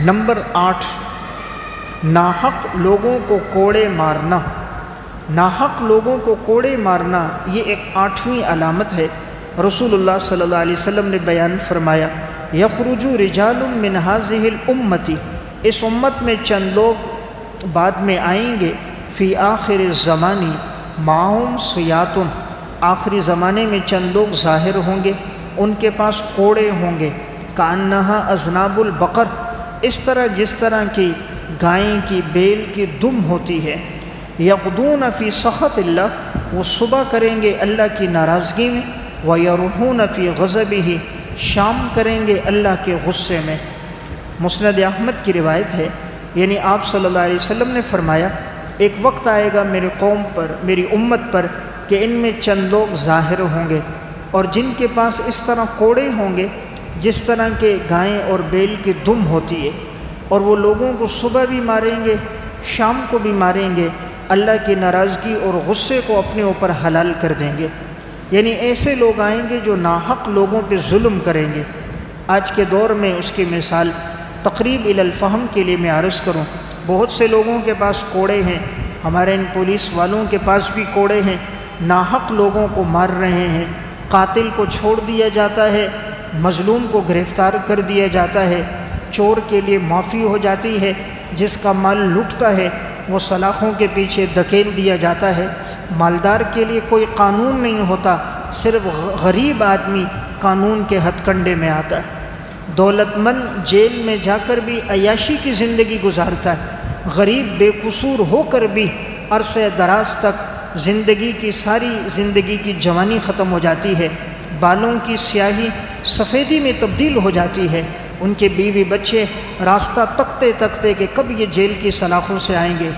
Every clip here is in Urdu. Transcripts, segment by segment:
نمبر 8، ناحق لوگوں کو کوڑے مارنا۔ ناحق لوگوں کو کوڑے مارنا یہ ایک 8ویں علامت ہے۔ رسول اللہ صلی اللہ علیہ وسلم نے بیان فرمایا، یخرج رجال من هذه الامتی، اس امت میں چند لوگ بعد میں آئیں گے، فی آخر الزمانی معہم سیات، آخری زمانے میں چند لوگ ظاہر ہوں گے، ان کے پاس کوڑے ہوں گے، کانہا اذناب البقر، اس طرح جس طرح کی گائیں کی بیل کی دم ہوتی ہے، یغدون فی سخط اللہ، وہ صبح کریں گے اللہ کی ناراضگی میں، ویروحون فی غضبہ، شام کریں گے اللہ کے غصے میں۔ مسند احمد کی روایت ہے، یعنی آپ صلی اللہ علیہ وسلم نے فرمایا، ایک وقت آئے گا میرے قوم پر، میری امت پر، کہ ان میں چند لوگ ظاہر ہوں گے اور جن کے پاس اس طرح کوڑے ہوں گے جس طرح کے گائیں اور بیل کی دم ہوتی ہے، اور وہ لوگوں کو صبح بھی ماریں گے، شام کو بھی ماریں گے، اللہ کی ناراضگی اور غصے کو اپنے اوپر حلال کر دیں گے۔ یعنی ایسے لوگ آئیں گے جو ناحق لوگوں پہ ظلم کریں گے۔ آج کے دور میں اس کی مثال تقریب الی الفہم کے لیے میں عرض کروں، بہت سے لوگوں کے پاس کوڑے ہیں، ہمارے ان پولیس والوں کے پاس بھی کوڑے ہیں، ناحق لوگوں کو مار رہے ہیں، قاتل کو چھوڑ دیا جاتا ہے، مظلوم کو گرفتار کر دیا جاتا ہے، چور کے لیے معافی ہو جاتی ہے، جس کا مال لوٹتا ہے وہ سلاخوں کے پیچھے دھکیل دیا جاتا ہے، مالدار کے لیے کوئی قانون نہیں ہوتا، صرف غریب آدمی قانون کے ہتھ کنڈے میں آتا ہے، دولت مند جیل میں جا کر بھی عیاشی کی زندگی گزارتا ہے، غریب بے قصور ہو کر بھی عرصہ دراز تک زندگی کی جوانی ختم ہو جاتی ہے، بالوں کی سیاہی سفیدی میں تبدیل ہو جاتی ہے، ان کے بیوی بچے راستہ تکتے تکتے کہ کب یہ جیل کی سلاخوں سے آئیں گے،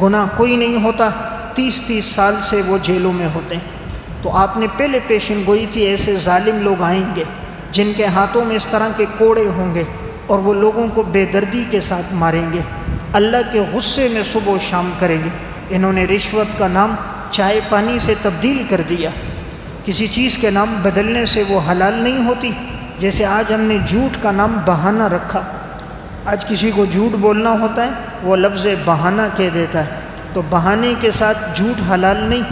گناہ کوئی نہیں ہوتا، 30 سال سے وہ جیلوں میں ہوتے ہیں۔ تو آپ نے پہلے پیشن گوئی تھی ایسے ظالم لوگ آئیں گے جن کے ہاتھوں میں اس طرح کے کوڑے ہوں گے اور وہ لوگوں کو بے دردی کے ساتھ ماریں گے، اللہ کے غصے میں صبح و شام کریں گے۔ انہوں نے رشوت کا نام چائے پانی سے تبدیل کر دیا، کسی چیز کے نام بدلنے سے وہ حلال نہیں ہوتی، جیسے آج ہم نے جھوٹ کا نام بہانہ رکھا، آج کسی کو جھوٹ بولنا ہوتا ہے وہ لفظ بہانہ کہہ دیتا ہے، تو بہانے کے ساتھ جھوٹ حلال نہیں،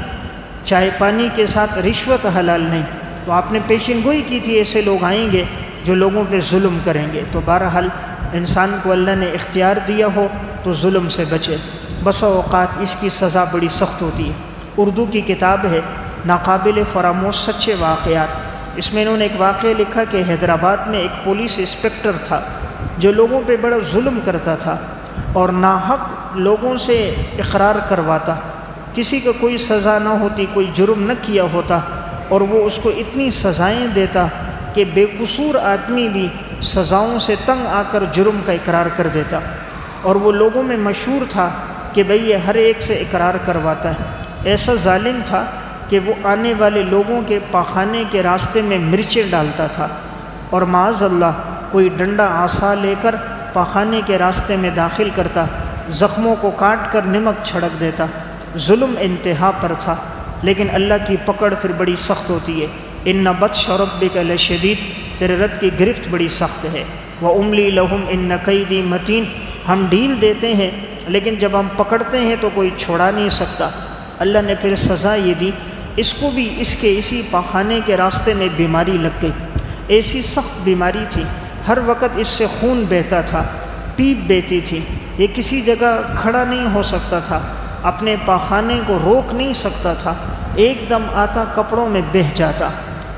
چائے پانی کے ساتھ رشوت حلال نہیں۔ تو آپ نے پیشن گوئی کی تھی ایسے لوگ آئیں گے جو لوگوں پہ ظلم کریں گے۔ تو بہرحال انسان کو اللہ نے اختیار دیا ہو تو ظلم سے بچے، بسا اوقات اس کی سزا بڑی سخت ہوتی ہے۔ اردو کی کتاب ہے ناقابل فراموش سچے واقعات، اس میں انہوں نے ایک واقعہ لکھا کہ حیدرآباد میں ایک پولیس انسپکٹر تھا جو لوگوں پہ بڑا ظلم کرتا تھا اور ناحق لوگوں سے اقرار کرواتا، کسی کا کوئی سزا نہ ہوتی، کوئی جرم نہ کیا ہوتا، اور وہ اس کو اتنی سزائیں دیتا کہ بے قصور آدمی بھی سزاؤں سے تنگ آ کر جرم کا اقرار کر دیتا، اور وہ لوگوں میں مشہور تھا کہ بھئی یہ ہر ایک سے اقرار کرواتا ہے۔ ایسا ظالم تھا کہ وہ آنے والے لوگوں کے پاخانے کے راستے میں مرچیں ڈالتا تھا، اور معاذ اللہ کوئی ڈنڈا عصا لے کر پاخانے کے راستے میں داخل کرتا، زخموں کو کاٹ کر نمک چھڑک دیتا۔ ظلم انتہا پر تھا، لیکن اللہ کی پکڑ پھر بڑی سخت ہوتی ہے۔ ان بطش ربک لشدید، تیرے رب کی گرفت بڑی سخت ہے۔ واملی لہم ان کیدی متین، ہم ڈھیل دیتے ہیں لیکن جب ہم پکڑتے ہیں تو کوئی چھوڑا نہیں سکتا۔ اللہ نے پھر سزا یہ دی، اس کو بھی اسی پاخانے کے راستے میں بیماری لگ گئی، ایسی سخت بیماری تھی، ہر وقت اس سے خون بہتا تھا، پیپ بہتی تھی، یہ کسی جگہ کھڑا نہیں ہو سکتا تھا، اپنے پاخانے کو روک نہیں سکتا تھا، ایک دم آتا کپڑوں میں بہہ جاتا،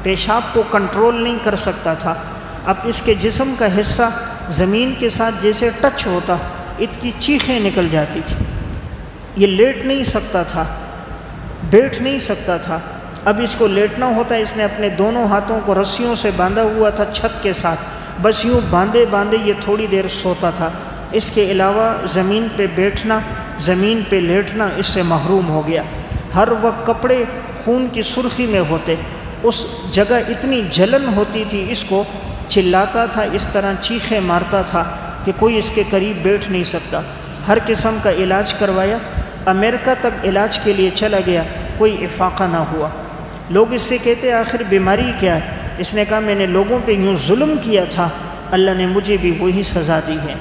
پیشاب کو کنٹرول نہیں کر سکتا تھا۔ اب اس کے جسم کا حصہ زمین کے ساتھ جیسے ٹچ ہوتا، اس کی چیخیں نکل جاتی تھی، یہ لیٹ نہیں سکتا تھا، بیٹھ نہیں سکتا تھا۔ اب اس کو لیٹنا ہوتا، اس نے اپنے دونوں ہاتھوں کو رسیوں سے باندھا ہوا تھا چھت کے ساتھ، بس یوں باندھے باندھے یہ تھوڑی دیر سوتا تھا۔ اس کے علاوہ زمین پہ بیٹھنا، زمین پہ لیٹنا اس سے محروم ہو گیا۔ ہر وقت کپڑے خون کی سرخی میں ہوتے، اس جگہ اتنی جلن ہوتی تھی، اس کو چلاتا تھا، اس طرح چیخیں مارتا تھا کہ کوئی اس کے قریب بیٹھ نہیں سکتا۔ ہر قسم کا علاج کروایا، امریکہ تک علاج کے لیے چلا گیا، کوئی افاقہ نہ ہوا۔ لوگ اس سے کہتے آخر بیماری کیا ہے؟ اس نے کہا میں نے لوگوں پہ یوں ظلم کیا تھا، اللہ نے مجھے بھی وہی سزا دی ہے۔